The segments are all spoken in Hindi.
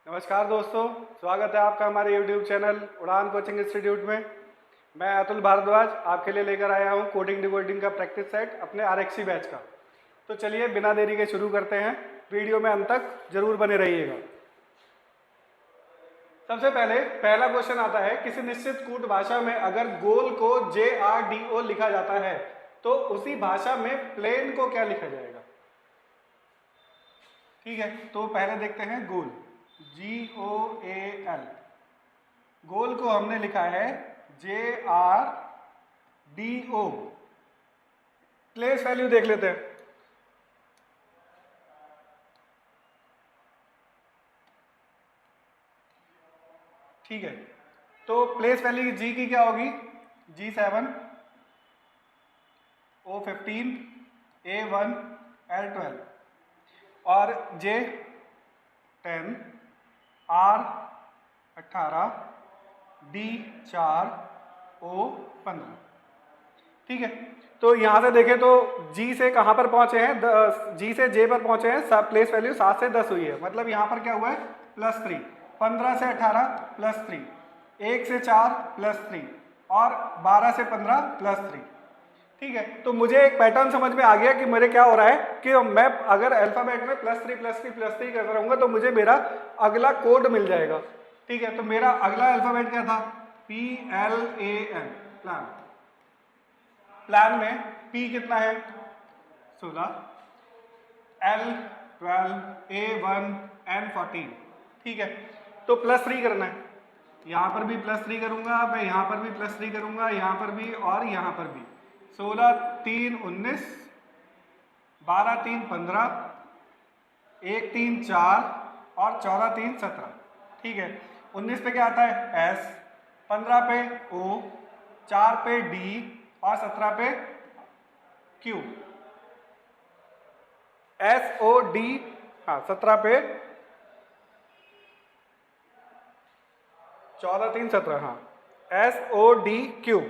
नमस्कार दोस्तों, स्वागत है आपका हमारे YouTube चैनल उड़ान कोचिंग इंस्टीट्यूट में। मैं अतुल भारद्वाज आपके लिए लेकर आया हूं कोडिंग डिकोडिंग का प्रैक्टिस सेट अपने RXC बैच का। तो चलिए बिना देरी के शुरू करते हैं। वीडियो में अंत तक जरूर बने रहिएगा। सबसे पहले पहला क्वेश्चन आता है, किसी निश्चित कूट भाषा में अगर गोल को JRDO लिखा जाता है तो उसी भाषा में प्लेन को क्या लिखा जाएगा। ठीक है, तो पहले देखते हैं गोल, GOAL। गोल को हमने लिखा है JRDO। प्लेस वैल्यू देख लेते हैं। ठीक है, तो प्लेस वैल्यू G की क्या होगी, G7, O15, A1, L12 और J10, R18, D4, O15। ठीक है, तो यहां से देखें तो G से कहां पर पहुंचे हैं, G से J पर पहुंचे हैं। प्लेस वैल्यू 7 से 10 हुई है, मतलब यहां पर क्या हुआ है +3, 15 से 18 +3, 1 से 4 +3 और 12 से 15 +3। ठीक है, तो मुझे एक पैटर्न समझ में आ गया कि मेरे क्या हो रहा है कि मैं अगर अल्फाबेट में +3 कर रहूंगा तो मुझे मेरा अगला कोड मिल जाएगा। ठीक है, तो मेरा अगला अल्फाबेट क्या था, PLAN, प्लान। प्लान में P कितना है 16, L12, A1, N14। ठीक है, तो +3 करना है। यहां पर भी +3 करूंगा मैं, यहां पर भी +3 करूंगा, यहां पर भी और यहां पर भी। 16 3 19, 12 3 15, 1 3 4 और 14 3 17। ठीक है, 19 पे क्या आता है S, 15 पे O, 4 पे D और 17 पे Q। SOD, हाँ 17 पे 14 3 17, हाँ SODQ,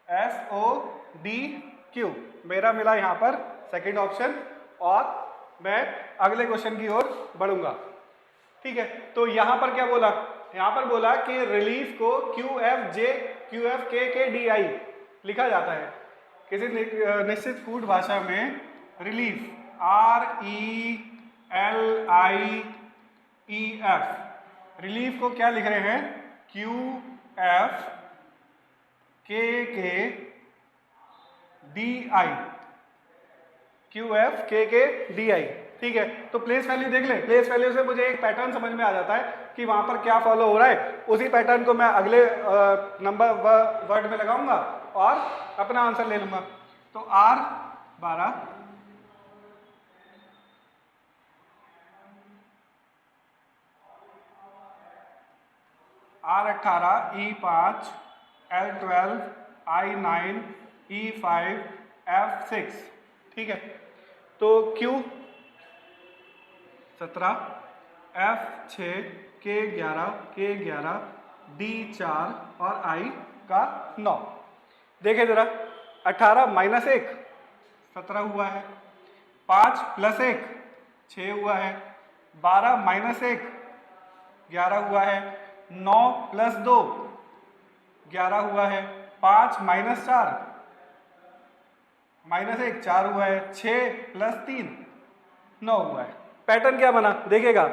SODQ मेरा मिला यहाँ पर सेकंड ऑप्शन और मैं अगले क्वेश्चन की ओर बढ़ूंगा। ठीक है, तो यहाँ पर क्या बोला, यहाँ पर बोला कि रिलीफ को QFJQFKKDI लिखा जाता है। किसी निश्चित कूट भाषा में रिलीफ RELIEF, रिलीफ को क्या लिख रहे हैं, QFKKDI। ठीक है, तो प्लेस वैल्यू देख ले। प्लेस वैल्यू से मुझे एक पैटर्न समझ में आ जाता है कि वहां पर क्या फॉलो हो रहा है। उसी पैटर्न को मैं अगले नंबर वर्ड में लगाऊंगा और अपना आंसर ले लूंगा। तो R12, R18, E5, L12, I9, E5, F6। ठीक है, तो Q17, F6, K11, K11, D4 और I का 9। देखे जरा, 18 - 1 17 हुआ है, 5 + 1 6 हुआ है, 12 - 1 11 हुआ है, 9 + 2 11 हुआ है, 5 - 4 -1 4 हुआ है, 6 + 3 9 हुआ है। पैटर्न क्या बना देखिएगा,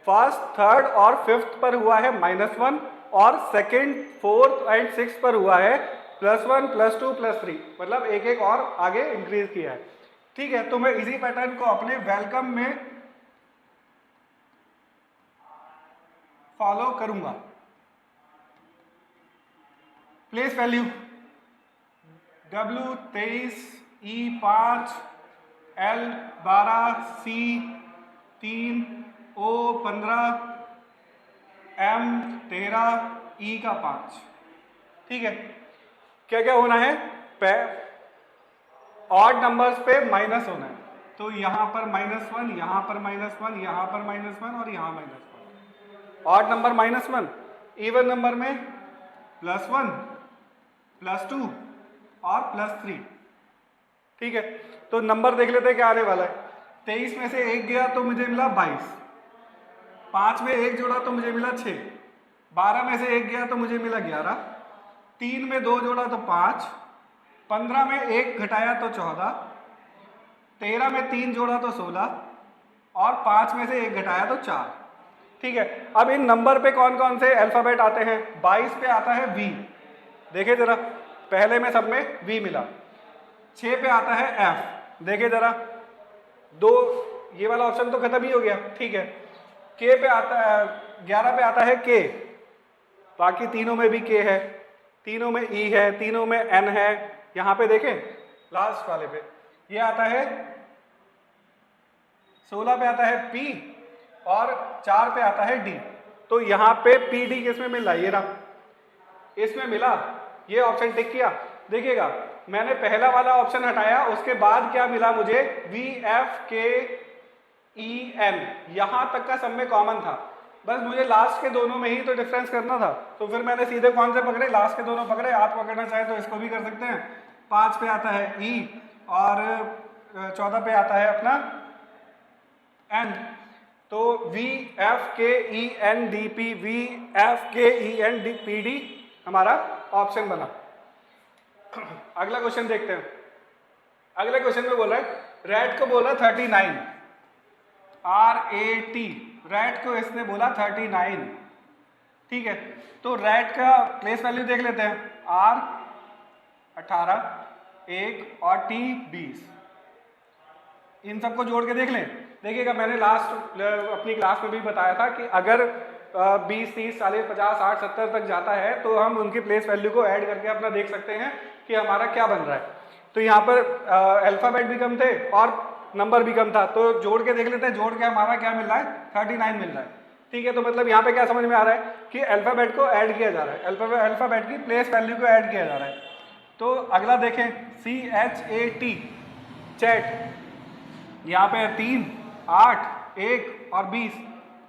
फर्स्ट, थर्ड और फिफ्थ पर हुआ है -1 और सेकंड, फोर्थ एंड सिक्स पर हुआ है +1 +2 +3, मतलब एक एक और आगे इंक्रीज किया है। ठीक है, तो मैं इसी पैटर्न को अपने वेलकम में फॉलो करूंगा। Place value W23, E5, L12, C3, O15, M13, E का 5। ठीक है, क्या क्या होना है, ऑड नंबर्स पे माइनस होना है। तो यहां पर -1, यहां पर -1, यहां पर -1 और यहां -1। ऑड नंबर -1, इवन नंबर में +1, +2 और +3। ठीक है, तो नंबर देख लेते हैं क्या आने वाला है। 23 में से 1 गया तो मुझे मिला 22, 5 में 1 जोड़ा तो मुझे मिला 6, 12 में से 1 गया तो मुझे मिला 11, 3 में 2 जोड़ा तो 5, 15 में 1 घटाया तो 14, 13 में 3 जोड़ा तो 16 और 5 में से 1 घटाया तो 4। ठीक है, अब इन नंबर पे कौन कौन से अल्फ़ाबेट आते हैं? 22 पे आता है V, देखिए जरा, पहले में सब में V मिला। 6 पे आता है F, देखिए जरा, दो, ये वाला ऑप्शन तो खत्म ही हो गया। ठीक है, K पे आता है, 11 पे आता है K, बाकी तीनों में भी K है, तीनों में E है, तीनों में N है। यहाँ पे देखें लास्ट वाले पे ये आता है, 16 पे आता है P और 4 पे आता है D। तो यहाँ पे PD किसमें मिल रहा है? ये रहा, इसमें मिला, ये ऑप्शन टिक किया। देखिएगा मैंने पहला वाला ऑप्शन हटाया, उसके बाद क्या मिला मुझे? V F K E N, यहाँ तक का सब में कॉमन था, बस मुझे लास्ट के दोनों में ही तो डिफरेंस करना था। तो फिर मैंने सीधे कौन से पकड़े? लास्ट के दोनों पकड़े। आप पकड़ना चाहें तो इसको भी कर सकते हैं। 5 पे आता है E और 14 पे आता है अपना N। तो V F K E N D P, V F K E N D P D हमारा ऑप्शन बना। अगला क्वेश्चन देखते हैं। अगले क्वेश्चन में बोल रहा है, रेड को बोला 39, RAT, रेड को इसने बोला 39। ठीक है, तो रेड का प्लेस वैल्यू देख लेते हैं। R 18, 1 और T 20, इन सबको जोड़ के देख लें। देखिएगा मैंने लास्ट अपनी क्लास में भी बताया था कि अगर 20, 30, 40, 50, 60, 70 तक जाता है तो हम उनकी प्लेस वैल्यू को ऐड करके अपना देख सकते हैं कि हमारा क्या बन रहा है। तो यहाँ पर अल्फ़ाबेट भी कम थे और नंबर भी कम था, तो जोड़ के देख लेते हैं। जोड़ के हमारा क्या मिल रहा है? 39 मिल रहा है। ठीक है, तो मतलब यहाँ पे क्या समझ में आ रहा है कि अल्फ़ाबेट को ऐड किया जा रहा है, अल्फ़ाबेट की प्लेस वैल्यू को ऐड किया जा रहा है। तो अगला देखें, CHAT, चैट, यहाँ पे 3, 8, 1 और 20,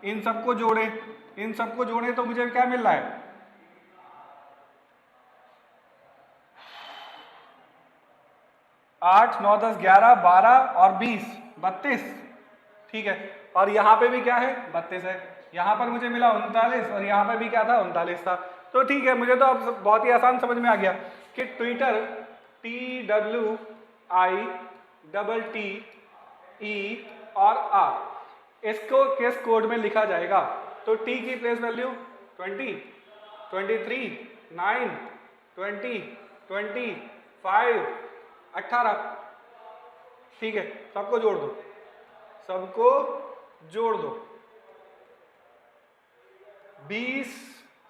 इन सबको जोड़े, इन सबको जोड़े तो मुझे क्या मिल रहा है? 8, 9, 10, 11, 12 और 20, 32। ठीक है, और यहाँ पे भी क्या है? 32 है। यहाँ पर मुझे मिला 39 और यहाँ पर भी क्या था? 39 था। तो ठीक है, मुझे तो अब बहुत ही आसान समझ में आ गया कि ट्विटर TWITTE और R, इसको किस कोड में लिखा जाएगा? तो T की प्लेस वैल्यू 20, 23, 9, 20, 25, 18। ठीक है, सबको जोड़ दो, सबको जोड़ दो। 20,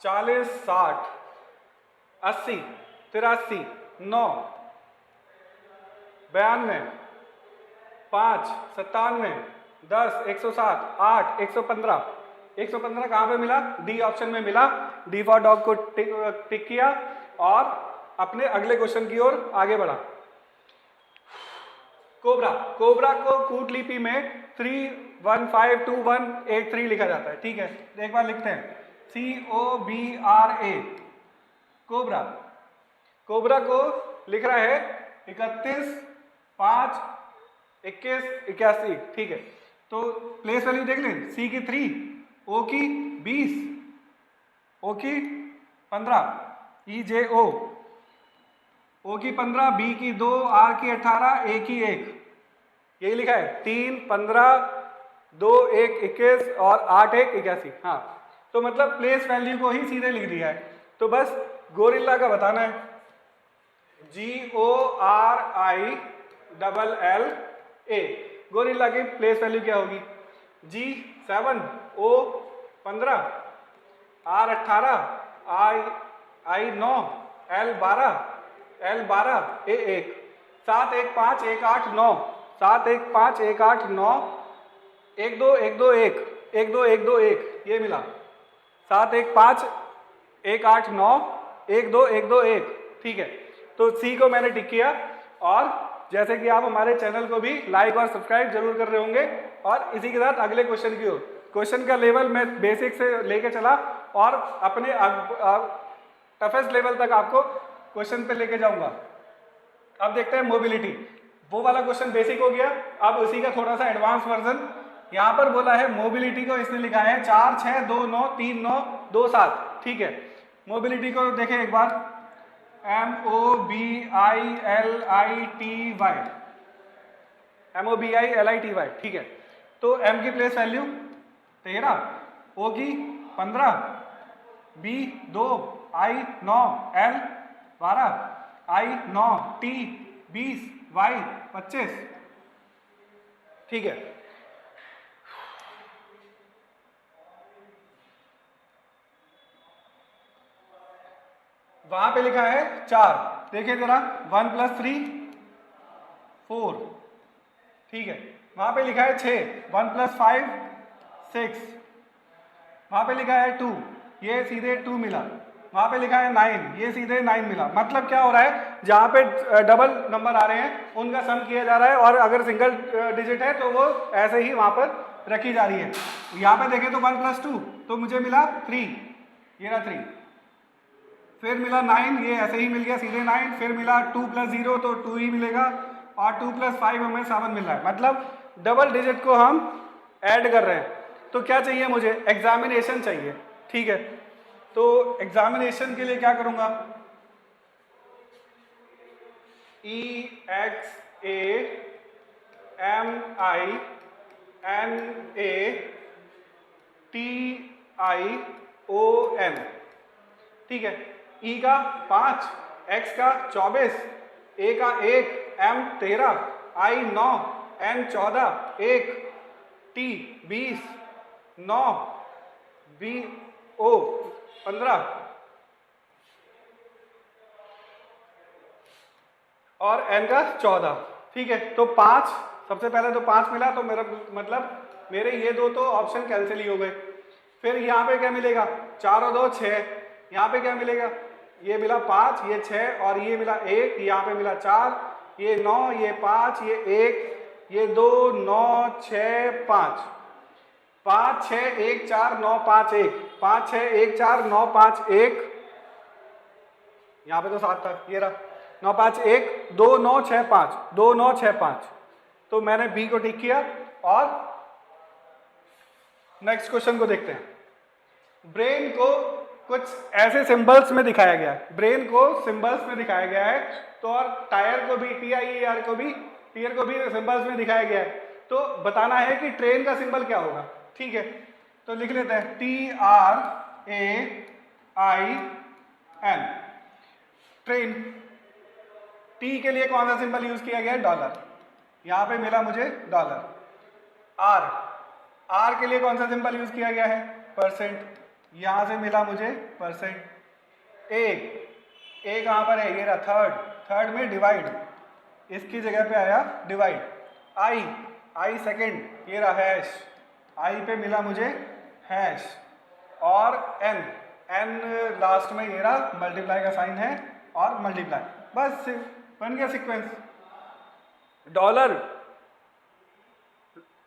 40, 60, 80, 83, 9, 92, 5, 97, 10, 107, 8, 115। 115 कहाँ पे मिला? डी ऑप्शन में मिला। डी फॉर डॉग को टिक किया और अपने अगले क्वेश्चन की ओर आगे बढ़ा। कोबरा, कोबरा को कूट लिपि में 3152183 लिखा जाता है। ठीक है, एक बार लिखते हैं, COBRA, कोबरा। कोबरा को लिख रहा है 31, 5, 21, 81। ठीक है, तो प्लेस वैल्यू देख लें। C की 3, O की 20, O की 15, EJO, O की 15, B की 2, R की 18, A की 1। यही लिखा है, 3, 15, 2, 1, 21 और 8, 1, 81। हाँ, तो मतलब प्लेस वैल्यू को ही सीधे लिख दिया है। तो बस गोरिल्ला का बताना है, GORILLA। गोरिल्ला की प्लेस वैल्यू क्या होगी? G7, O 15, R 18, I 9, L 12, A 1, 7, 1, 5, 1, 8, 9, 7, 1, 5, 1, 8, 9, 1, 2, 1, 2, 1, 1, 2, 1, 2, 1, ये मिला। 7, 1, 5, 1, 8, 9, 1, 2, 1, 2, 1। ठीक है, तो C को मैंने टिक किया। और जैसे कि आप हमारे चैनल को भी लाइक और सब्सक्राइब जरूर कर रहे होंगे। और इसी के साथ अगले क्वेश्चन की ओर, क्वेश्चन का लेवल मैं बेसिक से लेके चला और अपने टफेस्ट लेवल तक आपको क्वेश्चन पे लेके जाऊंगा। अब देखते हैं मोबिलिटी। वो वाला क्वेश्चन बेसिक हो गया, अब उसी का थोड़ा सा एडवांस वर्जन यहाँ पर बोला है मोबिलिटी को, इसने लिखा है 4 6 2 9 3 9 2 7, ठीक है। मोबिलिटी को देखें एक बार, MOBILITY, MOBILITY, ठीक है। तो M की प्लेस वैल्यू 13, O की 15, B 2, I 9, L 12, I 9, T 20, Y 25, ठीक है। वहां पे लिखा है 4, देखिए जरा 1 + 3 4, ठीक है। वहां पे लिखा है 6, 1 + 5 6, वहां पे लिखा है 2, ये सीधे 2 मिला। वहां पे लिखा है 9, ये सीधे 9 मिला। मतलब क्या हो रहा है, जहां पे डबल नंबर आ रहे हैं उनका सम किया जा रहा है, और अगर सिंगल डिजिट है तो वो ऐसे ही वहां पर रखी जा रही है। यहाँ पे देखें तो 1 + 2, तो मुझे मिला 3, ये रहा 3, फिर मिला 9, ये ऐसे ही मिल गया सीधे 9, फिर मिला 2 + 0 तो 2 ही मिलेगा, और 2 + 5 हमें 7 मिल रहा है। मतलब डबल डिजिट को हम ऐड कर रहे हैं। तो क्या चाहिए मुझे, एग्जामिनेशन चाहिए, ठीक है। तो एग्जामिनेशन के लिए क्या करूंगा, EXAMINATION, ठीक है। E का 5, X का 24, A का 1, M 13, I 9, N 14, 1, T 20, 9, B O 15 और N का 14, ठीक है। तो 5, सबसे पहले तो 5 मिला, तो मेरा मतलब मेरे ये दो तो ऑप्शन कैंसिल ही हो गए। फिर यहाँ पे क्या मिलेगा, 4 और 2 6, यहाँ पे क्या मिलेगा, ये मिला 5, ये 6, और ये मिला 1, यहाँ पे मिला 4, ये 9, ये 5, ये 1, ये 2, 9 6 5, 5 6 1 4 9 5 1, 5 6 1 4 9 5 1, यहाँ पे तो 7 था, ये रहा 9 5 1 2 9 6 5 2 9 6 5। तो मैंने बी को टिक किया। और नेक्स्ट क्वेश्चन को देखते हैं। ब्रेन को कुछ ऐसे सिंबल्स में दिखाया गया है, ब्रेन को सिंबल्स में दिखाया गया है, तो और टायर को भी, TIER को भी, टीयर को भी सिंबल्स में दिखाया गया है। तो बताना है कि ट्रेन का सिंबल क्या होगा, ठीक है। तो लिख लेते हैं TRAIN, ट्रेन। टी के लिए कौन सा सिंबल यूज किया गया है, डॉलर, यहां पे मिला मुझे डॉलर। आर, आर के लिए कौन सा सिंबल यूज किया गया है, परसेंट, यहां से मिला मुझे परसेंट। ए कहां पर है, ये रहा थर्ड, थर्ड में डिवाइड, इसकी जगह पे आया डिवाइड। आई सेकेंड, ये रहा हैश, आई पे मिला मुझे हैश। और एन लास्ट में, ये रहा मल्टीप्लाई का साइन है और मल्टीप्लाई, बस बन गया सीक्वेंस। डॉलर,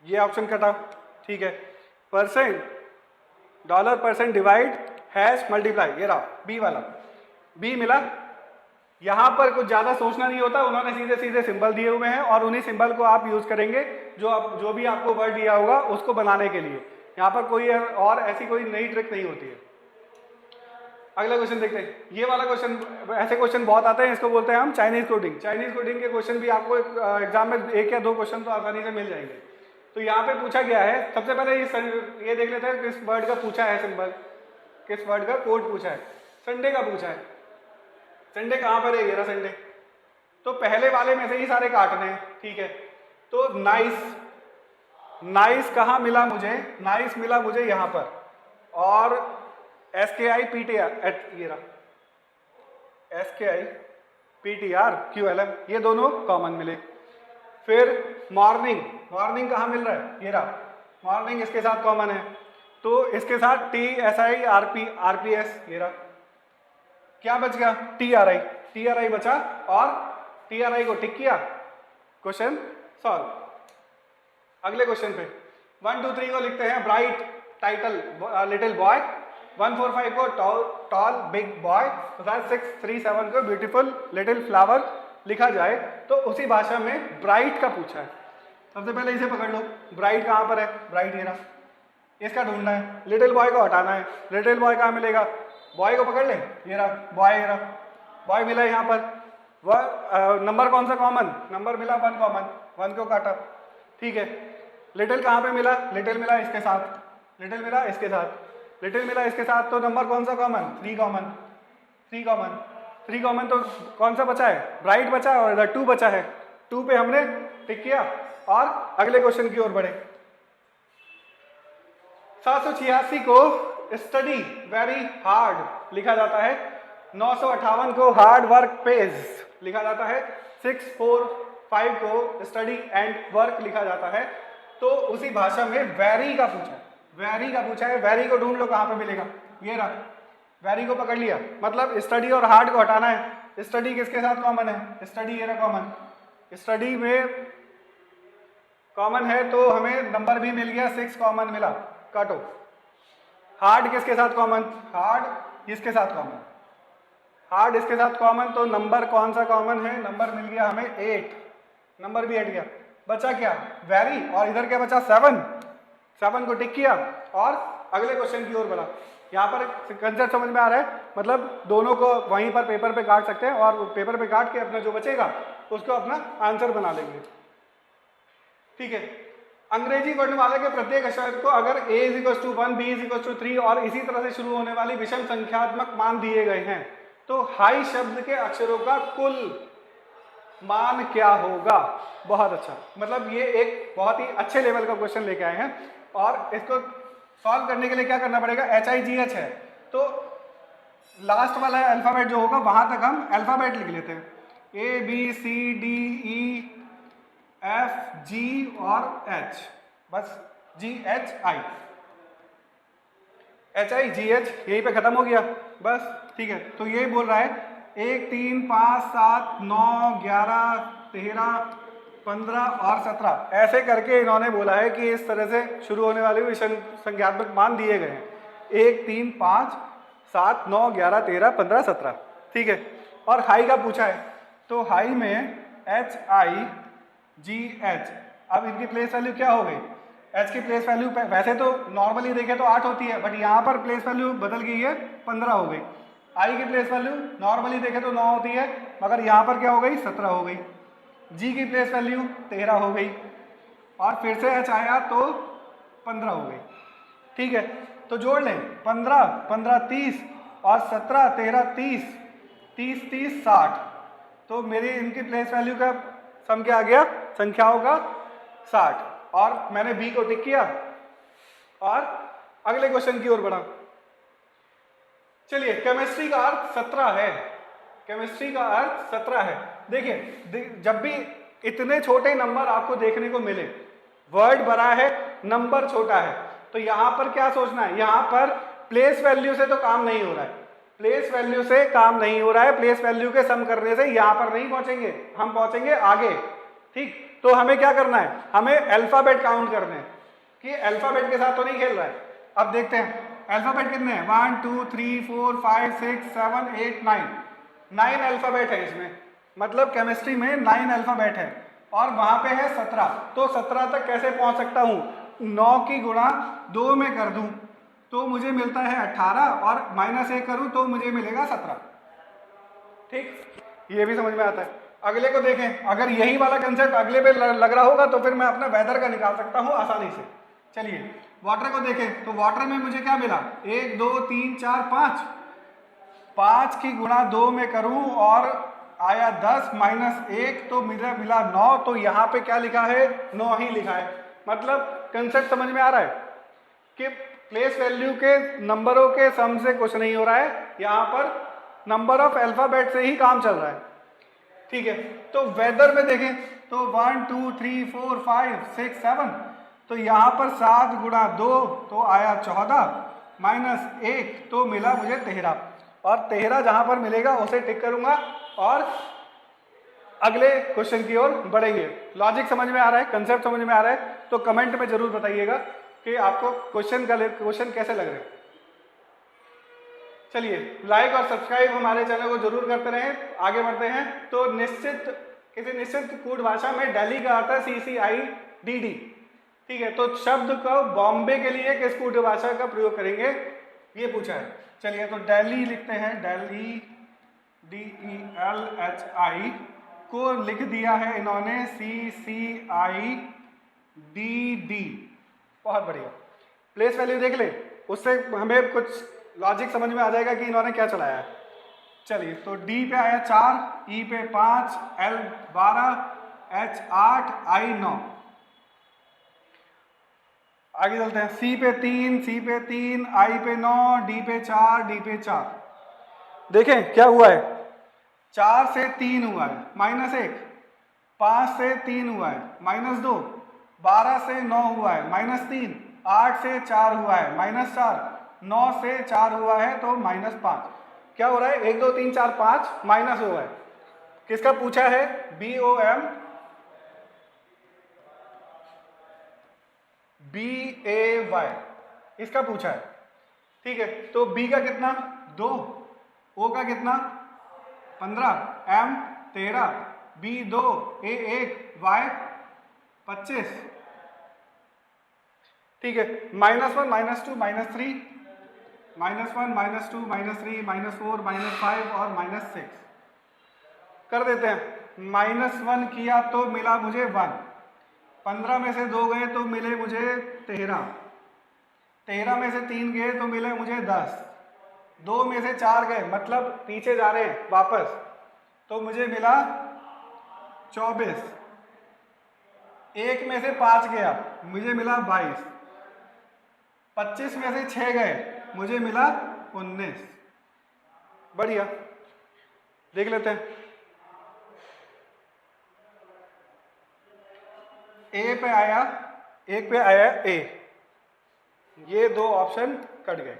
ये ऑप्शन कटा, ठीक है। Percent, dollar percent divide hash multiply, ये रहा बी वाला, बी मिला। यहां पर कुछ ज्यादा सोचना नहीं होता, उन्होंने सीधे सीधे सिंबल दिए हुए हैं और उन्हीं सिंबल को आप यूज करेंगे जो भी आपको वर्ड दिया होगा उसको बनाने के लिए। यहां पर कोई और ऐसी कोई नई ट्रिक नहीं होती है। अगला क्वेश्चन देखते हैं। ये वाला क्वेश्चन, ऐसे क्वेश्चन बहुत आते हैं, इसको बोलते हैं हम चाइनीज कोडिंग। चाइनीज कोडिंग के क्वेश्चन भी आपको एग्जाम में 1 या 2 क्वेश्चन तो आसानी से मिल जाएंगे। तो यहाँ पे पूछा गया है, सबसे पहले ये देख लेते हैं किस वर्ड का पूछा है सिंबल, किस वर्ड का कोड पूछा है। संडे का पूछा है। संडे कहाँ पर है, ये रहा संडे। तो पहले वाले में से ही सारे काटने हैं, ठीक है। तो नाइस, नाइस कहाँ मिला मुझे, नाइस मिला मुझे यहाँ पर, और SKIPTR, ये रहा SKIPTRQLM, ये दोनों कॉमन मिले। फिर मॉर्निंग, मॉर्निंग कहाँ मिल रहा है, ये रहा मॉर्निंग, इसके साथ कॉमन है, तो इसके साथ TSIRPS, ये रहा। क्या बच गया, TRI बचा, और TRI को टिक किया, क्वेश्चन सॉल्व। अगले क्वेश्चन पे 1 2 3 को लिखते हैं ब्राइट, टाइटल लिटिल बॉय, 1 4 5 को टॉल बिग बॉय, 6 3 7 को ब्यूटीफुल लिटिल फ्लावर लिखा जाए तो उसी भाषा में ब्राइट का पूछा है। सबसे पहले इसे पकड़ लो, ब्राइट कहाँ पर है, ब्राइट ये रहा, इसका ढूंढना है। लिटिल बॉय को हटाना है, लिटिल बॉय कहाँ मिलेगा, बॉय को पकड़ ले, ये रहा बॉय, ये रहा बॉय मिला यहाँ पर। वह नंबर कौन सा कॉमन, नंबर मिला 1 कॉमन, 1 को काटा, ठीक है। लिटिल कहाँ पे मिला, लिटिल मिला इसके साथ, लिटिल मिला इसके साथ, लिटिल मिला इसके साथ, तो नंबर कौन सा कॉमन, 3 कॉमन, 3 कॉमन, 3 कॉमन, तो कौन सा बचा है, ब्राइट बचा है और इधर 2 बचा है। 2 पे हमने टिक किया और अगले क्वेश्चन की ओर बढ़े। 786 को स्टडी वेरी हार्ड लिखा जाता है, 958 को हार्ड वर्क पेज लिखा जाता है, 645 को स्टडी एंड वर्क लिखा जाता है। तो उसी भाषा में वेरी का पूछा है, वेरी का पूछा है, वेरी को ढूंढ लो कहाँ पे मिलेगा, ये रहा, वेरी को पकड़ लिया, मतलब स्टडी और हार्ड को हटाना है। स्टडी किसके साथ कॉमन है, स्टडी ये रहा कॉमन, स्टडी में कॉमन है तो हमें नंबर भी मिल गया, 6 कॉमन मिला, काटो। हार्ड किसके साथ कॉमन, हार्ड इसके साथ कॉमन, हार्ड इसके साथ कॉमन, तो नंबर कौन सा कॉमन है, नंबर मिल गया हमें 8, नंबर भी हट गया, बचा क्या, वेरी, और इधर क्या बचा 7, 7 को टिक किया और अगले क्वेश्चन की ओर बढ़ा। यहाँ पर कंसेप्ट समझ में आ रहा है, मतलब दोनों को वहीं पर पेपर पे काट सकते हैं और पेपर पे काट के अपना जो बचेगा उसको अपना आंसर बना लेंगे, ठीक है। अंग्रेजी वर्णमाला के प्रत्येक अक्षर को अगर a = 1, b = 3 और इसी तरह से शुरू होने वाली विषम संख्यात्मक मान दिए गए हैं, तो हाई शब्द के अक्षरों का कुल मान क्या होगा। बहुत अच्छा, मतलब ये एक बहुत ही अच्छे लेवल का क्वेश्चन लेके आए हैं और इसको सॉल्व करने के लिए क्या करना पड़ेगा, HIGH है तो लास्ट वाला अल्फाबेट जो होगा वहां तक हम अल्फाबेट लिख लेते हैं, ABCDE FG और H, बस GHI, HIGH यहीं पे खत्म हो गया बस, ठीक है। तो यही बोल रहा है 1 3 5 7 9 11 13 15 और 17 ऐसे करके इन्होंने बोला है कि इस तरह से शुरू होने वाले विषम संख्यात्मक मान दिए गए हैं, 1 3 5 7 9 11 13 15 17, ठीक है। और हाई का पूछा है, तो हाई में HIGH, अब इनकी प्लेस वैल्यू क्या हो गई, H की प्लेस वैल्यू वैसे तो नॉर्मली देखें तो 8 होती है, बट यहाँ पर प्लेस वैल्यू बदल गई है, 15 हो गई। I की प्लेस वैल्यू नॉर्मली देखें तो 9 होती है, मगर यहाँ पर क्या हो गई, 17 हो गई। G की प्लेस वैल्यू 13 हो गई और फिर से H आया तो 15 हो गई, ठीक है। तो जोड़ लें 15 15 30 और 17 13 30 30 30 60, तो मेरी इनकी प्लेस वैल्यू का सम क्या आ गया, संख्याओं का 60, और मैंने बी को टिक किया और अगले क्वेश्चन की ओर बढ़ा। चलिए, केमिस्ट्री का अर्थ 17 है, केमिस्ट्री का अर्थ 17 है। देखिए, जब भी इतने छोटे नंबर आपको देखने को मिले, वर्ड बड़ा है नंबर छोटा है, तो यहां पर क्या सोचना है, यहां पर प्लेस वैल्यू से तो काम नहीं हो रहा है, प्लेस वैल्यू से काम नहीं हो रहा है, प्लेस वैल्यू के सम करने से यहां पर नहीं पहुंचेंगे, हम पहुंचेंगे आगे, ठीक। तो हमें क्या करना है, हमें अल्फाबेट काउंट करने हैं कि अल्फाबेट के साथ तो नहीं खेल रहा है। अब देखते हैं अल्फाबेट कितने हैं, 1 2 3 4 5 6 7 8 9 अल्फाबेट है इसमें, मतलब केमिस्ट्री में 9 अल्फाबेट है और वहां पे है 17, तो 17 तक कैसे पहुंच सकता हूं, 9 की गुणा 2 में कर दूं तो मुझे मिलता है 18 और -1 करूं तो मुझे मिलेगा 17, ठीक, ये भी समझ में आता है। अगले को देखें, अगर यही वाला कंसेप्ट अगले पे लग रहा होगा तो फिर मैं अपना वेदर का निकाल सकता हूं आसानी से। चलिए, वाटर को देखें, तो वाटर में मुझे क्या मिला, 1 2 3 4 5, 5 की गुणा 2 में करूं और आया 10 -1 तो मिला 9, तो यहाँ पे क्या लिखा है, 9 ही लिखा है। मतलब कंसेप्ट समझ में आ रहा है कि प्लेस वैल्यू के नंबरों के सम से कुछ नहीं हो रहा है, यहाँ पर नंबर ऑफ अल्फाबेट से ही काम चल रहा है, ठीक है। तो वेदर में देखें तो 1 2 3 4 5 6 7, तो यहाँ पर 7 गुणा 2 तो आया 14 -1 तो मिला मुझे 13, और 13 जहाँ पर मिलेगा उसे टिक करूंगा और अगले क्वेश्चन की ओर बढ़ेंगे। लॉजिक समझ में आ रहा है, कंसेप्ट समझ में आ रहा है, तो कमेंट में जरूर बताइएगा कि आपको क्वेश्चन कैसे लग रहे हैं। चलिए, लाइक और सब्सक्राइब हमारे चैनल को जरूर करते रहें, आगे बढ़ते हैं। तो किसी निश्चित कूट भाषा में दिल्ली का अर्थ है CCI डी डी। ठीक है, तो शब्द को बॉम्बे के लिए किस कूट भाषा का प्रयोग करेंगे, ये पूछा है। चलिए तो दिल्ली लिखते हैं, दिल्ली DELHI को लिख दिया है इन्होंने CCIDD। बहुत बढ़िया। प्लेस वैल्यू देख ले, उससे हमें कुछ लॉजिक समझ में आ जाएगा कि इन्होंने क्या चलाया है। चलिए तो D पे आया 4, E पे 5, L 12, H 8, I 9। आगे चलते हैं, C पे 3, C पे 3, I पे 9, D पे 4, D पे 4। देखें क्या हुआ है, 4 से 3 हुआ है -1, 5 से 3 हुआ है -2, 12 से 9 हुआ है -3, 8 से 4 हुआ है -4, 9 से 4 हुआ है तो -5। क्या हो रहा है, 1 2 3 4 5 माइनस हुआ है। किसका पूछा है, BOM BAY, इसका पूछा है। ठीक है, तो B का कितना 2, O का कितना 15, M 13, B 2, A 1, Y 25। ठीक है, -1 -2 -3, -1 -2 -3 -4 -5 और -6 कर देते हैं। -1 किया तो मिला मुझे 1, 15 में से 2 गए तो मिले मुझे 13, 13 में से 3 गए तो मिले मुझे 10, 2 में से 4 गए मतलब पीछे जा रहे हैं वापस, तो मुझे मिला 24, 1 में से 5 गया मुझे मिला 22, 25 में से 6 गए मुझे मिला 19। बढ़िया, देख लेते हैं। ए पे आया, एक पे आया ए, ये 2 ऑप्शन कट गए।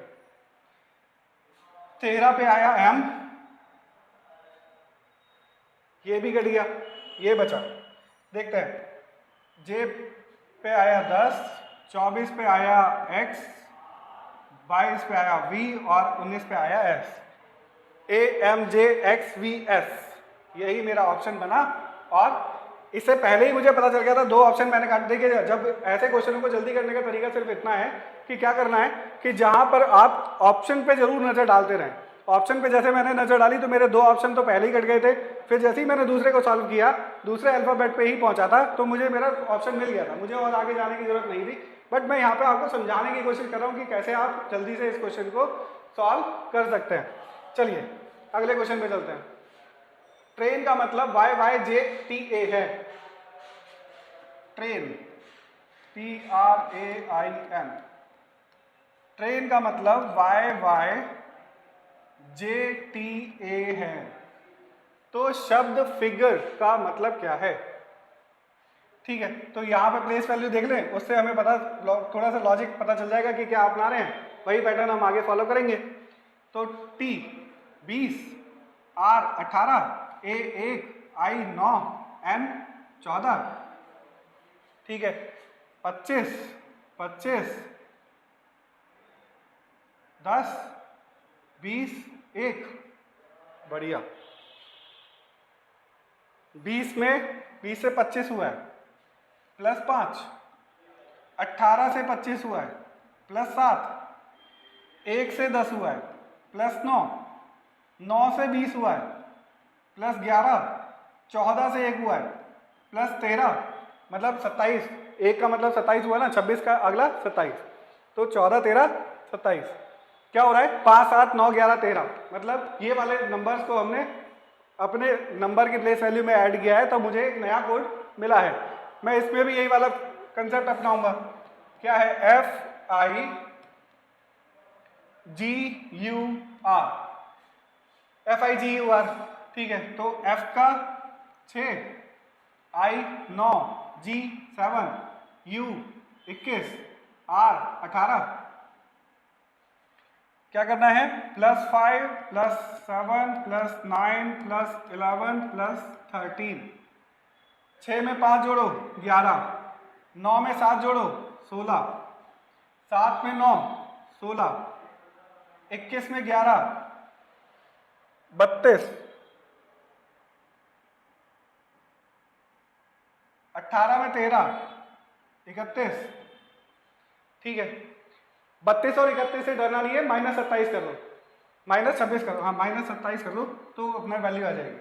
13 पे आया एम, ये भी कट गया, ये बचा। देखते हैं, जे पे आया 10, 24 पे आया एक्स, 22 पे आया वी और 19 पे आया एस। AMJXVS, यही मेरा ऑप्शन बना। और इससे पहले ही मुझे पता चल गया था, 2 ऑप्शन मैंने काट। देखिए, जब ऐसे क्वेश्चनों को जल्दी करने का तरीका सिर्फ इतना है कि क्या करना है कि जहां पर आप ऑप्शन पे जरूर नजर डालते रहें। ऑप्शन पे जैसे मैंने नजर डाली तो मेरे 2 ऑप्शन तो पहले ही कट गए थे, फिर जैसे ही मैंने दूसरे को सॉल्व किया, दूसरे अल्फाबेट पे ही पहुंचा था, तो मुझे मेरा ऑप्शन मिल गया था, मुझे और आगे जाने की जरूरत नहीं थी। बट मैं यहाँ पे आपको समझाने की कोशिश कर रहा हूँ कि कैसे आप जल्दी से इस क्वेश्चन को सॉल्व कर सकते हैं। चलिए अगले क्वेश्चन पे चलते हैं। ट्रेन का मतलब YYJTA है, ट्रेन TRAIN, ट्रेन का मतलब YYJTA है। तो शब्द फिगर का मतलब क्या है। ठीक है, तो यहाँ पे प्लेस वैल्यू देख लें, उससे हमें पता, थोड़ा सा लॉजिक पता चल जाएगा कि क्या अपना रहे हैं, वही पैटर्न हम आगे फॉलो करेंगे। तो T 20, R 18, A 1, I 9, N 14। ठीक है, 25, 25, 10, 20, 1। बढ़िया, 20 में 20 से 25 हुआ है +5, 18 से 25 हुआ है +7, 1 से 10 हुआ है +9, 9 से 20 हुआ है +11, 14 से 1 हुआ है +13, मतलब 27। 1 का मतलब 27 हुआ ना, 26 का अगला 27, तो 14 13 27। क्या हो रहा है, 5 7 9 11 13, मतलब ये वाले नंबर्स को हमने अपने नंबर की प्लेस वैल्यू में ऐड किया है, तो मुझे एक नया कोड मिला है। मैं इसमें भी यही वाला कंसेप्ट अपनाऊंगा। क्या है, FIGUR, ठीक है, तो F का 6, I 9, G 7, U 21, R 18। क्या करना है, +5 +7 +9 +11 +13। 6 में 5 जोड़ो 11, 9 में 7 जोड़ो 16, 7 में 9 16, 21 में 11 32, 18 में 13 31, ठीक है। 32 और 31 से डरना नहीं है, -27 कर लो, -26 करो, हाँ -27 कर लो तो अपना वैल्यू आ जाएगी।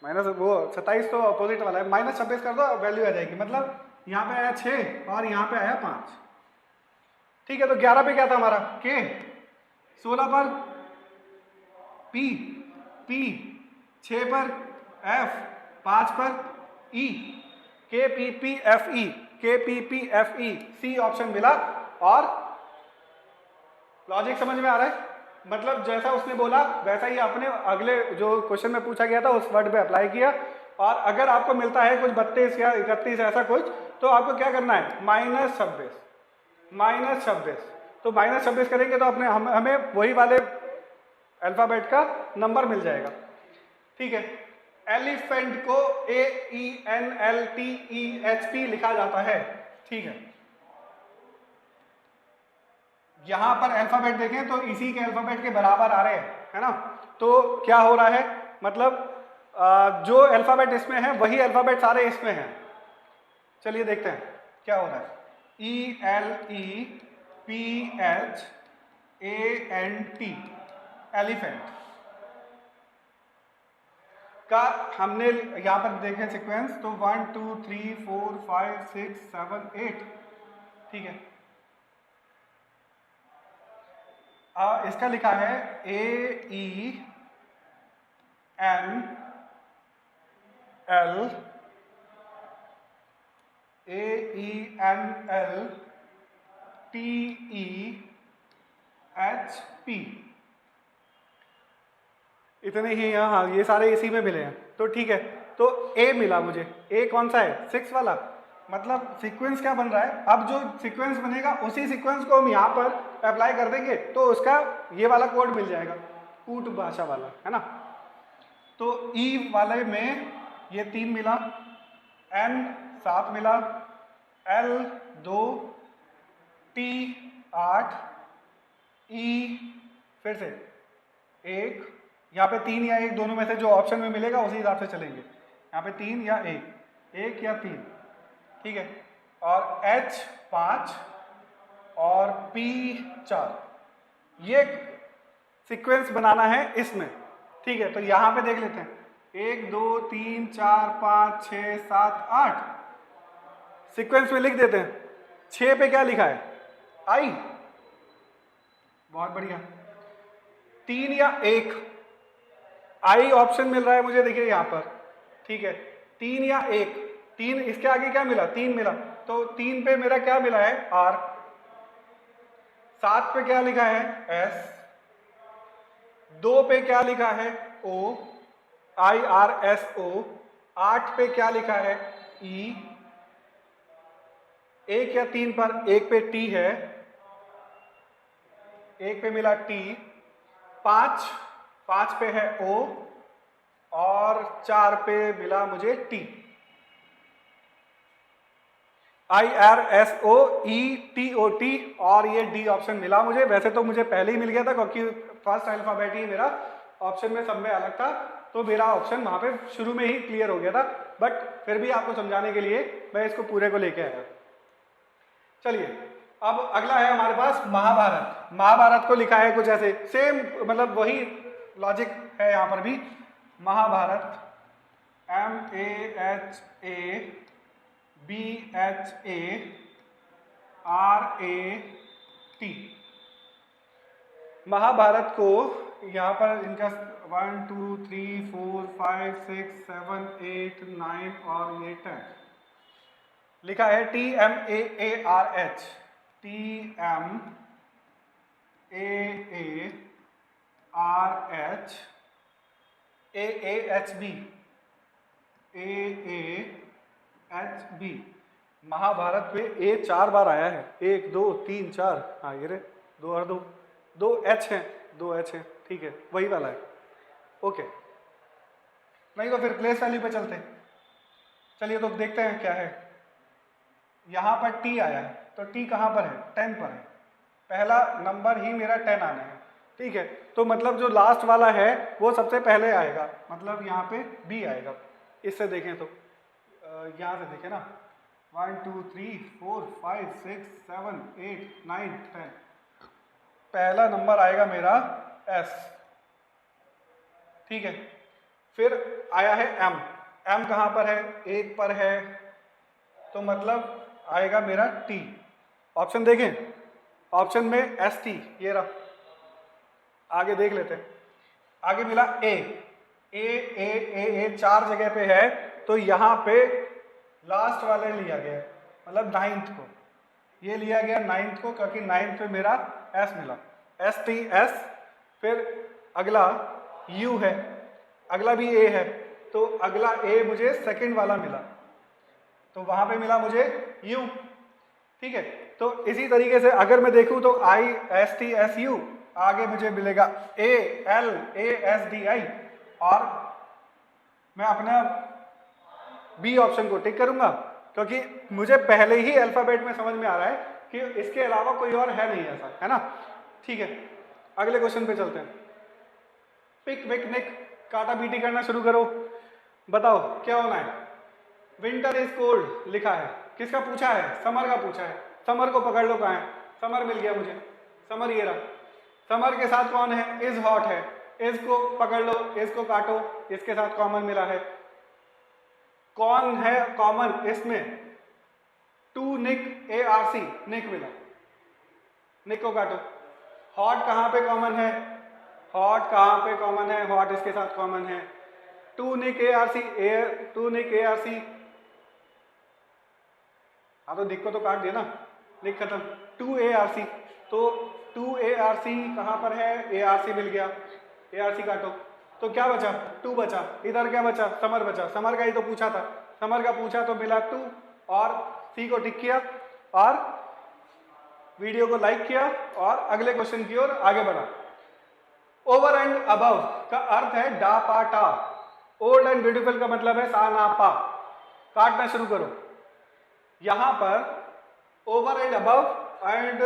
माइनस वो 27 तो अपोजिट वाला है, -26 कर दो वैल्यू आ जाएगी। मतलब यहाँ पे आया 6 और यहाँ पे आया 5, ठीक है। तो 11 पे क्या था हमारा के, 16 पर पी, पी 6 पर एफ, 5 पर ई, K P P F E, K P P F E, C option मिला। और लॉजिक समझ में आ रहा है? मतलब जैसा उसने बोला वैसा ही आपने अगले जो क्वेश्चन में पूछा गया था उस वर्ड पे अप्लाई किया। और अगर आपको मिलता है कुछ 32 या 31 ऐसा कुछ, तो आपको क्या करना है, -26, -26। तो -26 करेंगे तो अपने हमें वही वाले अल्फाबेट का नंबर मिल जाएगा, ठीक है। एलिफेंट को AENLTEHP लिखा जाता है, ठीक है। यहां पर अल्फाबेट देखें तो इसी के अल्फाबेट के बराबर आ रहे हैं, है ना। तो क्या हो रहा है, मतलब जो अल्फाबेट इसमें है वही अल्फाबेट सारे इसमें हैं। चलिए देखते हैं क्या हो रहा है। ELEPHANT, एलिफेंट का हमने यहां पर देखें सीक्वेंस, तो 1 2 3 4 5 6 7 8, ठीक है। इसका लिखा है AENLTEHP, इतने ही यहाँ, हाँ ये सारे इसी में मिले हैं, तो ठीक है। तो ए मिला मुझे, ए कौन सा है, 6 वाला। मतलब सीक्वेंस क्या बन रहा है, अब जो सीक्वेंस बनेगा उसी सीक्वेंस को हम यहाँ पर अप्लाई कर देंगे तो उसका ये वाला कोड मिल जाएगा, कूट भाषा वाला, है ना। तो ई वाले में ये 3 मिला, एन 7 मिला, एल 2, टी 8, ई फिर से 1, यहाँ पे 3 या 1 दोनों में से जो ऑप्शन में मिलेगा उसी हिसाब से चलेंगे। यहाँ पे 3 या 1 या 3, ठीक है। और H 5 और P 4, ये सीक्वेंस बनाना है इसमें, ठीक है। तो यहाँ पे देख लेते हैं, 1 2 3 4 5 6 7 8, सीक्वेंस में लिख देते हैं। 6 पे क्या लिखा है, आई, बहुत बढ़िया। 3 या 1, आई ऑप्शन मिल रहा है मुझे, देखिए यहाँ पर, ठीक है। 3 या 1, 3 इसके आगे क्या मिला, 3 मिला, तो 3 पे मेरा क्या मिला है, R। 7 पे क्या लिखा है, S। 2 पे क्या लिखा है, O, IRSO। 8 पे क्या लिखा है, E। 1 या 3 पर 1 पे T है, 1 पे मिला T। 5 पे है O और 4 पे मिला मुझे T। IRSOETOT और ये D ऑप्शन मिला मुझे। वैसे तो मुझे पहले ही मिल गया था क्योंकि फर्स्ट अल्फाबेट ही मेरा ऑप्शन में सब में अलग था, तो मेरा ऑप्शन वहां पे शुरू में ही क्लियर हो गया था। बट फिर भी आपको समझाने के लिए मैं इसको पूरे को लेके आया। चलिए अब अगला है हमारे पास महाभारत। महाभारत को लिखा है कुछ ऐसे, सेम मतलब वही लॉजिक है यहाँ पर भी। महाभारत MAHABHARAT। महाभारत को यहाँ पर इनका 1 2 3 4 5 6 7 8 9 और ये 10 लिखा है। TMAARH, TMAARH, AAHB, AAHB। Mahabharat पे ए 4 बार आया है, 1 2 3 4, हाँ ये रे 2 और 2 H हैं, 2 H हैं, ठीक है वही वाला है। ओके, नहीं तो फिर प्लेस वैल्यू पे चलते हैं। चलिए तो देखते हैं क्या है। यहाँ पर T आया है, तो T कहाँ पर है, 10 पर है। पहला नंबर ही मेरा 10 आना है, ठीक है। तो मतलब जो लास्ट वाला है वो सबसे पहले आएगा, मतलब यहाँ पे B आएगा। इससे देखें तो यहाँ से देखें ना, 1 2 3 4 5 6 7 8 9 10। पहला नंबर आएगा मेरा एस, ठीक है। फिर आया है एम, एम कहाँ पर है, 1 पर है, तो मतलब आएगा मेरा टी। ऑप्शन देखें, ऑप्शन में एस टी, ये रहा। आगे देख लेते हैं, आगे मिला ए, ए 4 जगह पे है, तो यहाँ पे लास्ट वाले लिया गया, मतलब 9th को, ये लिया गया 9th को, क्योंकि 9th पे मेरा एस मिला, एस टी एस। फिर अगला यू है, अगला भी ए है, तो अगला ए मुझे सेकंड वाला मिला, तो वहां पे मिला मुझे यू, ठीक है। तो इसी तरीके से अगर मैं देखूं तो I S T S U, आगे मुझे मिलेगा A L A S D I, और मैं अपना बी ऑप्शन को टिक करूंगा, क्योंकि मुझे पहले ही अल्फाबेट में समझ में आ रहा है कि इसके अलावा कोई और है नहीं ऐसा, है ना, ठीक है। अगले क्वेश्चन पे चलते हैं। पिक विक निक, काटा पीटी करना शुरू करो, बताओ क्या होना है। विंटर इज कोल्ड लिखा है, किसका पूछा है, समर का पूछा है। समर को पकड़ लो, कहाँ है, समर मिल गया मुझे, समर ये रहा। समर के साथ कौन है, इज हॉट है, इज को पकड़ लो, इज को काटो, इसके साथ कॉमन मिला है। कौन है कॉमन इसमें, टू निक ए आर सी, निक मिला, निक को काटो। हॉट कहाँ पे कॉमन है, हॉट कहाँ पे कॉमन है, हॉट इसके साथ कॉमन है। Two Nick A R C, two Nick A R C, हाँ तो निक को तो काट दिया ना, निक खत्म। टू ए आर सी, तो टू ए आर सी कहाँ पर है, ए आर सी मिल गया, ए आर सी काटो, तो क्या बचा, टू बचा। इधर क्या बचा, समर बचा, समर का ही तो पूछा था, समर का पूछा तो मिला टू, और सी को टिक किया, और वीडियो को लाइक किया, और अगले क्वेश्चन की ओर आगे बढ़ा। ओवर एंड अबव का अर्थ है डा पा टा, ओल्ड एंड ब्यूटीफुल का मतलब है सा ना पा। काटना शुरू करो। यहां पर over and above and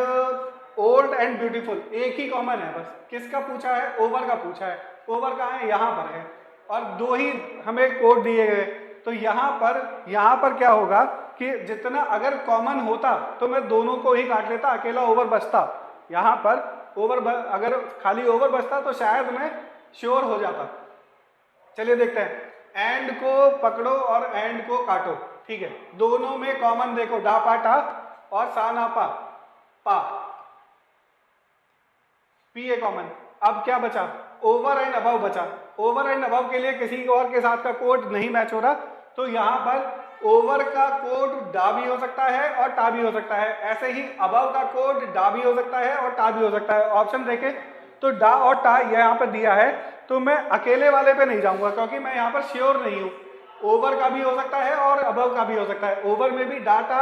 old and beautiful एक ही कॉमन है, बस किसका पूछा है, ओवर का पूछा है। ओवर कहाँ है, यहाँ पर है, और दो ही हमें कोड दिए गए, तो यहाँ पर क्या होगा कि जितना अगर कॉमन होता तो मैं दोनों को ही काट लेता, अकेला ओवर बचता। यहाँ पर अगर खाली ओवर बचता तो शायद मैं श्योर हो जाता। चलिए देखते हैं, एंड को पकड़ो और एंड को काटो, ठीक है। दोनों में कॉमन देखो, डा पा टा और सा ना पा, पा पी ए कॉमन। अब क्या बचा, ओवर एंड अबव बचा। ओवर एंड अबव के लिए किसी और के साथ का कोड नहीं मैच हो रहा, तो यहाँ पर ओवर का कोड डा भी हो सकता है और टा भी हो सकता है, ऐसे ही अबव का कोड डा भी हो सकता है और टा भी हो सकता है। ऑप्शन देखें तो डा और टा यहाँ पर दिया है, तो मैं अकेले वाले पे नहीं जाऊंगा, क्योंकि मैं यहाँ पर श्योर नहीं हूँ। ओवर का भी हो सकता है और अबव का भी हो सकता है, ओवर में भी डाटा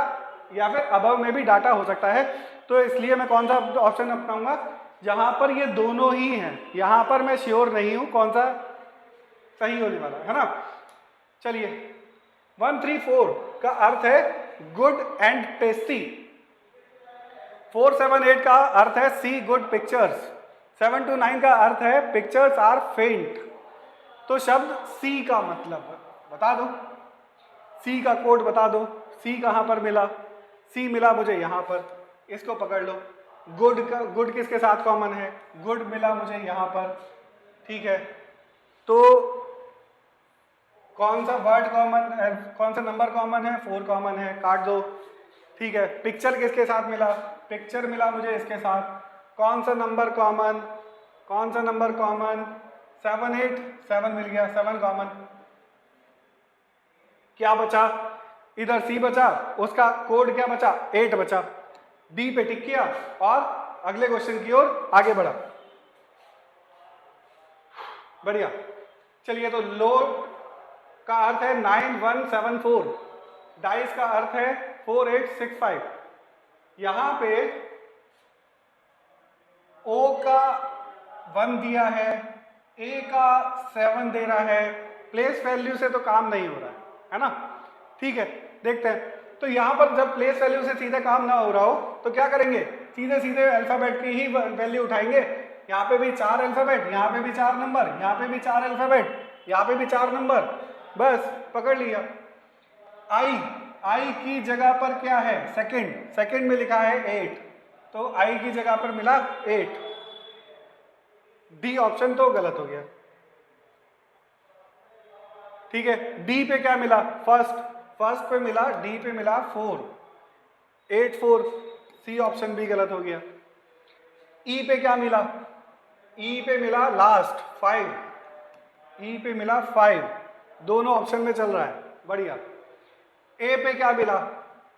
या फिर अबव में भी डाटा हो सकता है, तो इसलिए मैं कौन सा ऑप्शन अपनाऊंगा, जहां पर ये दोनों ही हैं, यहां पर मैं श्योर नहीं हूं कौन सा सही होने वाला है ना। चलिए 134 का अर्थ है गुड एंड टेस्टी। 478 का अर्थ है सी गुड पिक्चर्स। 729 का अर्थ है पिक्चर्स आर फेंट। तो शब्द सी का मतलब बता दो, सी का कोड बता दो, सी कहां पर मिला, सी मिला मुझे यहां पर, इसको पकड़ लो। गुड किसके साथ कॉमन है, गुड मिला मुझे यहां पर, ठीक है। तो कौन सा वर्ड कॉमन है, कौन सा नंबर कॉमन है, 4 कॉमन है, काट दो, ठीक है। पिक्चर किसके साथ मिला, पिक्चर मिला मुझे इसके साथ। कौन सा नंबर कॉमन, कौन सा नंबर कॉमन, 7 8, 7 मिल गया, 7 कॉमन। क्या बचा, इधर सी बचा, उसका कोड क्या बचा, 8 बचा। डी पे टिक किया और अगले क्वेश्चन की ओर आगे बढ़ा। बढ़िया। चलिए, तो लोड का अर्थ है 9174, डाइस का अर्थ है 4865। यहां पे ओ का 1 दिया है, ए का 7 दे रहा है, प्लेस वैल्यू से तो काम नहीं हो रहा है ना, ठीक है। देखते हैं, तो यहां पर जब प्लेस वैल्यू से सीधे काम ना हो रहा हो तो क्या करेंगे, सीधे सीधे अल्फाबेट की ही वैल्यू उठाएंगे। यहाँ पे भी 4 अल्फाबेट, यहाँ पे भी 4 नंबर, यहाँ पे भी 4 अल्फाबेट, यहाँ पे भी 4 नंबर, बस पकड़ लिया। आई i की जगह पर क्या है, सेकंड, सेकंड में लिखा है 8, तो i की जगह पर मिला 8। डी ऑप्शन तो गलत हो गया। ठीक है, डी पे क्या मिला, फर्स्ट, फर्स्ट पे मिला, डी पे मिला 4, 8 4, सी ऑप्शन भी गलत हो गया। ई पे क्या मिला, ई पे मिला लास्ट 5, ई पे मिला 5, दोनों ऑप्शन में चल रहा है, बढ़िया। ए पे क्या मिला,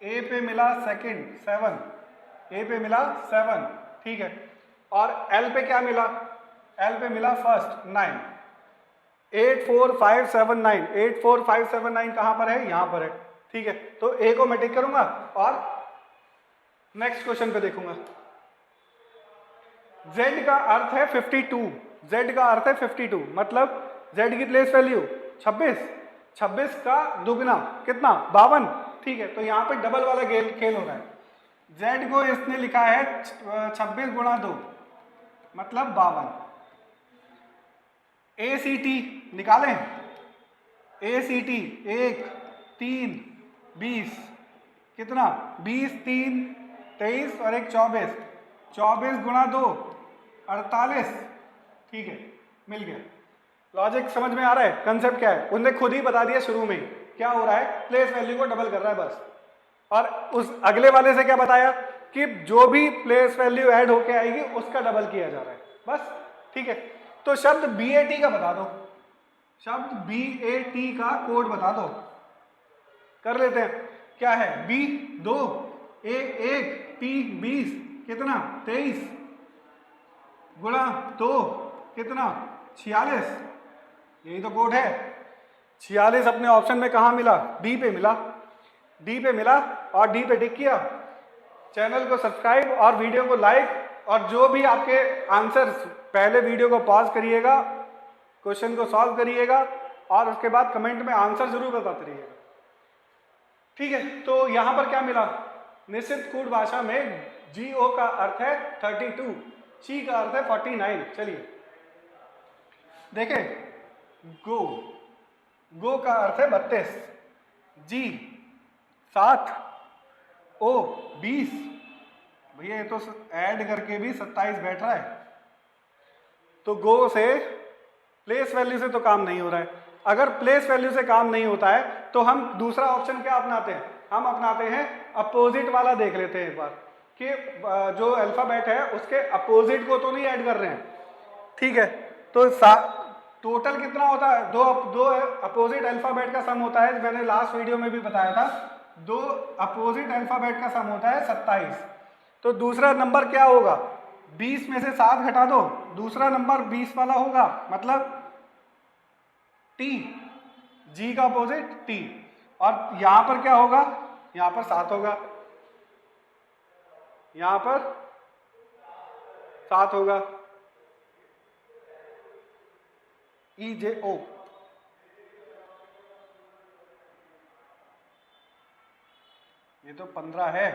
ए पे मिला सेकंड 7, ए पे मिला 7, ठीक है। और एल पे क्या मिला, एल पे मिला फर्स्ट 9, 8 4 5 7 9, 8 4 5 7 9 कहां पर है, यहां पर है, ठीक है। तो ए को मैं टिक करूंगा और नेक्स्ट क्वेश्चन पे देखूंगा। z का अर्थ है 52, z का अर्थ है 52, मतलब z की प्लेस वैल्यू 26, 26 का दुगना कितना, 52, ठीक है। तो यहाँ पे डबल वाला खेल हो रहा है। z को इसने लिखा है 26 गुणा 2, मतलब 52। ACT निकालें, ACT 1 3 20 कितना, 20 3 23 और 1 24, 24 गुणा 2 48, ठीक है, मिल गया। लॉजिक समझ में आ रहा है, कंसेप्ट क्या है, उन्होंने खुद ही बता दिया शुरू में ही क्या हो रहा है, प्लेस वैल्यू को डबल कर रहा है बस। और उस अगले वाले से क्या बताया कि जो भी प्लेस वैल्यू ऐड होके आएगी उसका डबल किया जा रहा है बस, ठीक है। तो शब्द BAT का बता दो, शब्द BAT का कोड बता दो, कर लेते हैं। क्या है, B 2 A 1 T 20 कितना 23 गुणा 2 कितना 46, यही तो कोड है। 46 अपने ऑप्शन में कहाँ मिला, डी पे मिला, डी पे मिला और डी पे टिक किया। चैनल को सब्सक्राइब और वीडियो को लाइक, और जो भी आपके आंसर्स, पहले वीडियो को पॉज करिएगा, क्वेश्चन को सॉल्व करिएगा और उसके बाद कमेंट में आंसर जरूर बताते रहिएगा, ठीक है। तो यहाँ पर क्या मिला, निश्चित कूट भाषा में GO का अर्थ है 32, ची का अर्थ है 49। चलिए देखें, गो, गो का अर्थ है 32, जी 7, ओ 20, भैया ये तो ऐड करके भी 27 बैठ रहा है। तो गो से प्लेस वैल्यू से तो काम नहीं हो रहा है। अगर प्लेस वैल्यू से काम नहीं होता है तो हम दूसरा ऑप्शन क्या अपनाते हैं, हम अपनाते हैं अपोजिट वाला। देख लेते हैं एक बार कि जो अल्फाबेट है उसके अपोजिट को तो नहीं ऐड कर रहे हैं, ठीक है। तो टोटल कितना होता है, दो अपोजिट अल्फाबेट का सम होता है, मैंने लास्ट वीडियो में भी बताया था, दो अपोजिट अल्फाबेट का सम होता है 27। तो दूसरा नंबर क्या होगा, 20 में से 7 घटा दो, दूसरा नंबर 20 वाला होगा, मतलब T, G का अपोजिट T। और यहां पर क्या होगा, यहां पर 7 होगा, यहां पर 7 होगा, EJO। ये तो 15 है,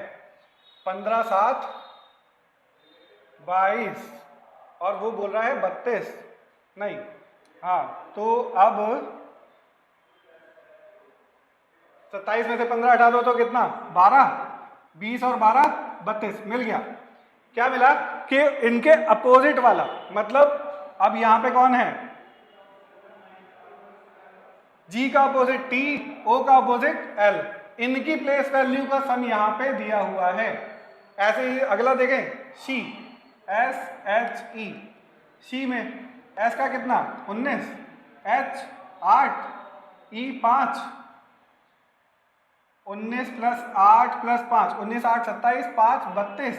15 7 22 और वो बोल रहा है 32, नहीं, हाँ। तो अब 27 में से 15 हटा दो तो कितना, 12, 20 और 12 32, मिल गया। क्या मिला कि इनके अपोजिट वाला, मतलब अब यहां पे कौन है, G का अपोजिट T, O का अपोजिट L, इनकी प्लेस वैल्यू का सम यहां पे दिया हुआ है। ऐसे ही अगला देखें, C, SHE, सी में S का कितना 19, H 8, E 5, 19 प्लस 8 प्लस 5, 19 8 27, 5 32,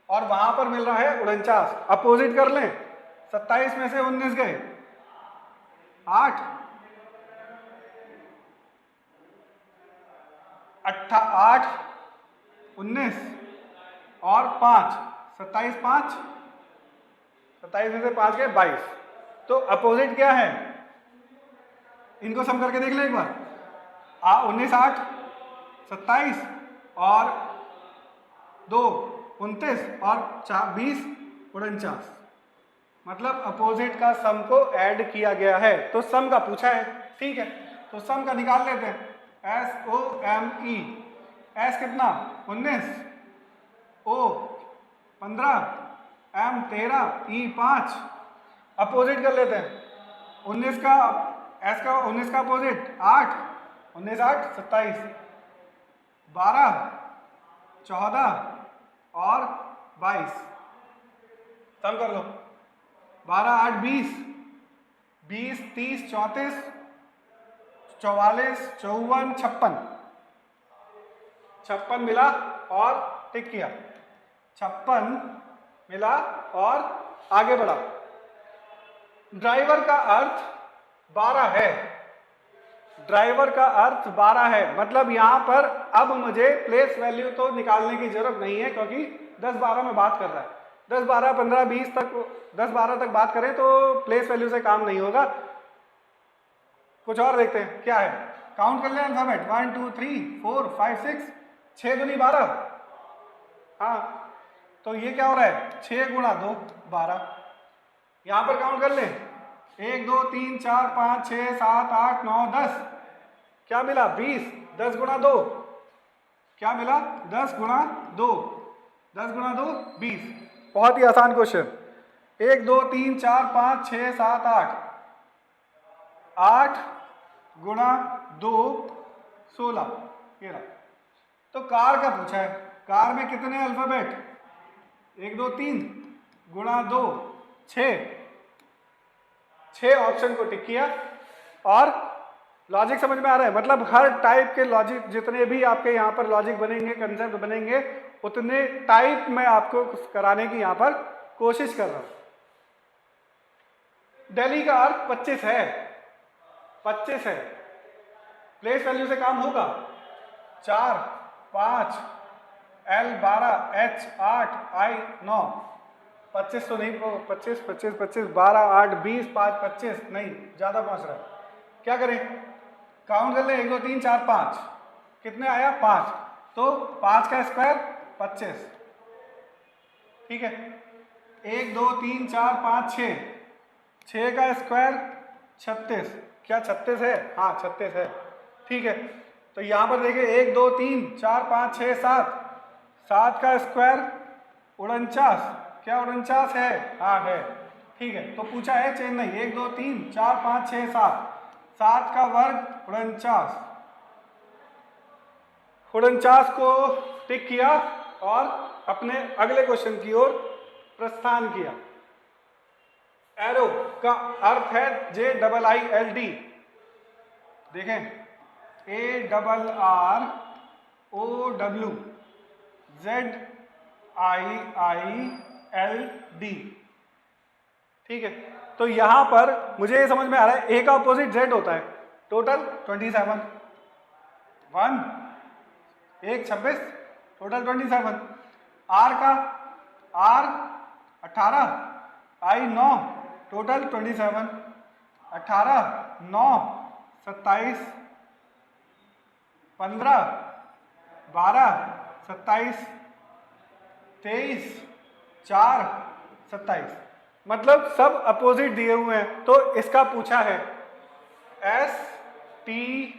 और वहां पर मिल रहा है 49। अपोजिट कर लें, 27 में से 19 गए 8, 8 19 और 5 27, 5 27 में से 5 गए 22। तो अपोजिट क्या है, इनको सम करके देख ले एक बार, 19 8 27 और 2 29 और 20 49, मतलब अपोजिट का सम को ऐड किया गया है। तो सम का पूछा है, ठीक है, तो सम का निकाल लेते हैं। SOME, S कितना 19, O 15, M 13, E 5। अपोजिट कर लेते हैं। 19 का S का 19 का अपोजिट 8, 19 8 27, 12 14 और 22। सम कर लो। 12 8 20, 20 30 34, 44 54 56। 56 मिला और टिक किया। 56 मिला और आगे बढ़ा। ड्राइवर का अर्थ 12 है। ड्राइवर का अर्थ 12 है, मतलब यहां पर अब मुझे प्लेस वैल्यू तो निकालने की जरूरत नहीं है, क्योंकि 10 12 में बात कर रहा है। 10 12 15 20 तक 10 12 तक बात करें तो प्लेस वैल्यू से काम नहीं होगा। कुछ और देखते हैं क्या है। काउंट कर ले अल्फाबेट। 1 2 3 4 5 6, 6 दूनी 12। हाँ, तो ये क्या हो रहा है, 6 गुणा 2 12। यहां पर काउंट कर ले। 1 2 3 4 5 6 7 8 9 10। क्या मिला 20। 10 गुणा 2 क्या मिला, 10 गुणा 2, 10 गुणा 2 20। बहुत ही आसान क्वेश्चन। 1 2 3 4 5 6 7 8, 8 गुणा 2 16। ये रहा। तो कार का पूछा है। कार में कितने अल्फाबेट, 1 2 3 गुणा 2 6। 6 ऑप्शन को टिक किया। और लॉजिक समझ में आ रहा है, मतलब हर टाइप के लॉजिक जितने भी आपके यहाँ पर लॉजिक बनेंगे, कंसेप्ट बनेंगे, उतने टाइप में आपको कराने की यहाँ पर कोशिश कर रहा हूं। दिल्ली का अर्थ 25 है। 25 है। प्लेस वैल्यू से काम होगा। 4 5 L 12 H 8 I 9। 25 तो नहीं, 25 25 25 12 8 20 5 25 नहीं, ज्यादा पहुंच रहा है। क्या करें, काउंट कर ले। 1 2 3 4 5, कितने आया 5, तो 5 का स्क्वायर 25। ठीक है। 1 2 3 4 5 6, 6 का स्क्वायर 36। क्या 36 है, हाँ 36 है। ठीक है, तो यहां पर देखिए 1 2 3 4 5 6 7, 7 का स्क्वायर 49। क्या 49 है, हाँ है। ठीक है, तो पूछा है चेन्नई। 1 2 3 4 5 6 7, 7 का वर्ग 49। 49 को टिक किया और अपने अगले क्वेश्चन की ओर प्रस्थान किया। एरो का अर्थ है JIILD। देखें, ARROWZIILD। ठीक है, तो यहां पर मुझे ये समझ में आ रहा है, ए का अपोजिट Z होता है। Total 27, 1 1 26, total 27। आर का R 18 I 9, टोटल 27। 18 9 27, 15 12 27, 23 4 27। मतलब सब अपोजिट दिए हुए हैं, तो इसका पूछा है STOUT।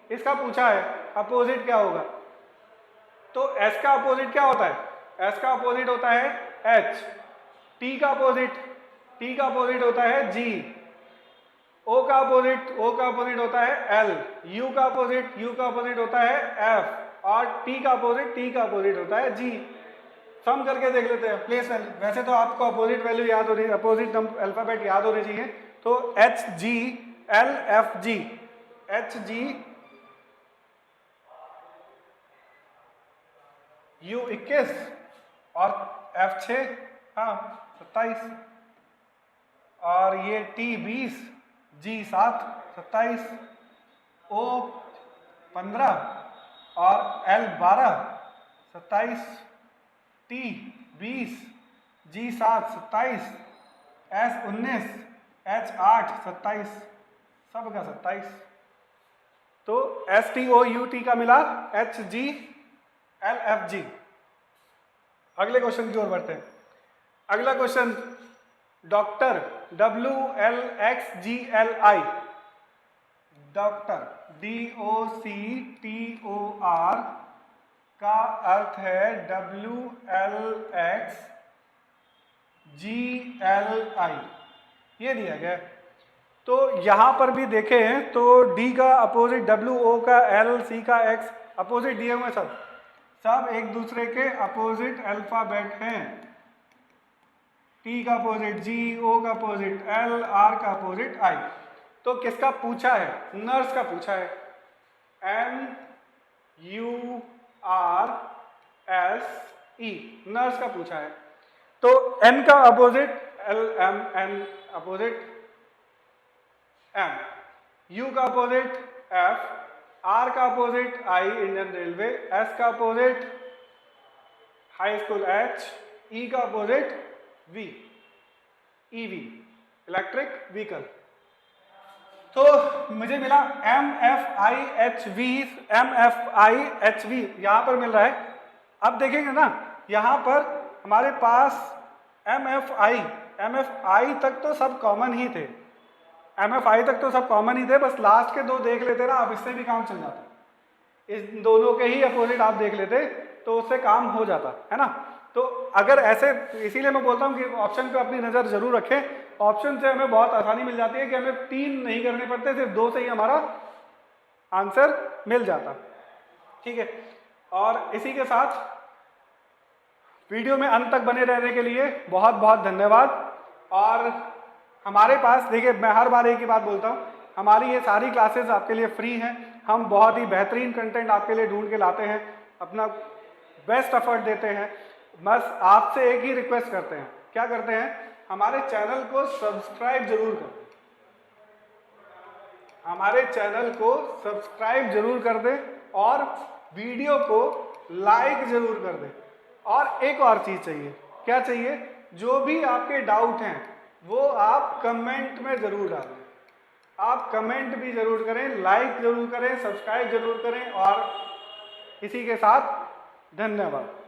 इसका पूछा है अपोजिट क्या होगा। तो S का अपोजिट क्या होता है, S का अपोजिट होता है H। T का अपोजिट होता है G। O का अपोजिट होता है L। U का अपोजिट होता है F। और T का अपोजिट होता है G। सम करके देख लेते हैं प्लेस वैल्यू। वैसे तो आपको अपोजिट वैल्यू याद हो रही है, अपोजिट अल्फाबेट याद होने चाहिए। तो HGLFG, HG U 21 और F 6, हाँ 27। और ये T 20, G 7 27, O 15 और L 12 27, T 20, G 7 27, S 19, H 8 27, सब का 27। तो STOUT का मिला HGLFG। अगले क्वेश्चन की ओर बढ़ते हैं। अगला question, doctor WLXGLI। Doctor, DOCTOR का अर्थ है WLXGLI, ये दिया गया। तो यहाँ पर भी देखें तो D का अपोजिट WO का L, C का X अपोजिट दिए हुए सब एक दूसरे के अपोजिट अल्फाबेट हैं। T का अपोजिट G, O का अपोजिट L, R का अपोजिट I। तो किसका पूछा है? नर्स का पूछा है। NURSE, नर्स का पूछा है। तो N का opposite LM, N opposite M, U का अपोजिट F, R का opposite I Indian railway, S का opposite high school H, E का opposite V EV electric vehicle. तो मुझे मिला MFIHV, MFIHV यहाँ पर मिल रहा है। अब देखेंगे ना यहाँ पर हमारे पास MFI तक तो सब कॉमन ही थे, MFI तक तो सब कॉमन ही थे, बस लास्ट के दो देख लेते ना, अब इससे भी काम चल जाता। इस दोनों के ही अपोजिट आप देख लेते तो उससे काम हो जाता है ना। तो अगर ऐसे, इसीलिए मैं बोलता हूँ कि ऑप्शन पे अपनी नज़र जरूर रखें। ऑप्शन से हमें बहुत आसानी मिल जाती है कि हमें 3 नहीं करने पड़ते, सिर्फ 2 से ही हमारा आंसर मिल जाता। ठीक है, और इसी के साथ वीडियो में अंत तक बने रहने के लिए बहुत बहुत धन्यवाद। और हमारे पास देखिए, मैं हर बार एक ही बात बोलता हूँ, हमारी ये सारी क्लासेस आपके लिए फ्री हैं। हम बहुत ही बेहतरीन कंटेंट आपके लिए ढूंढ के लाते हैं, अपना बेस्ट एफर्ट देते हैं। बस आपसे एक ही रिक्वेस्ट करते हैं, क्या करते हैं, हमारे चैनल को सब्सक्राइब जरूर कर दें, हमारे चैनल को सब्सक्राइब जरूर कर दें और वीडियो को लाइक जरूर कर दें। और एक और चीज़ चाहिए, क्या चाहिए, जो भी आपके डाउट हैं वो आप कमेंट में ज़रूर डालें। आप कमेंट भी ज़रूर करें, लाइक ज़रूर करें, सब्सक्राइब ज़रूर करें। और इसी के साथ धन्यवाद।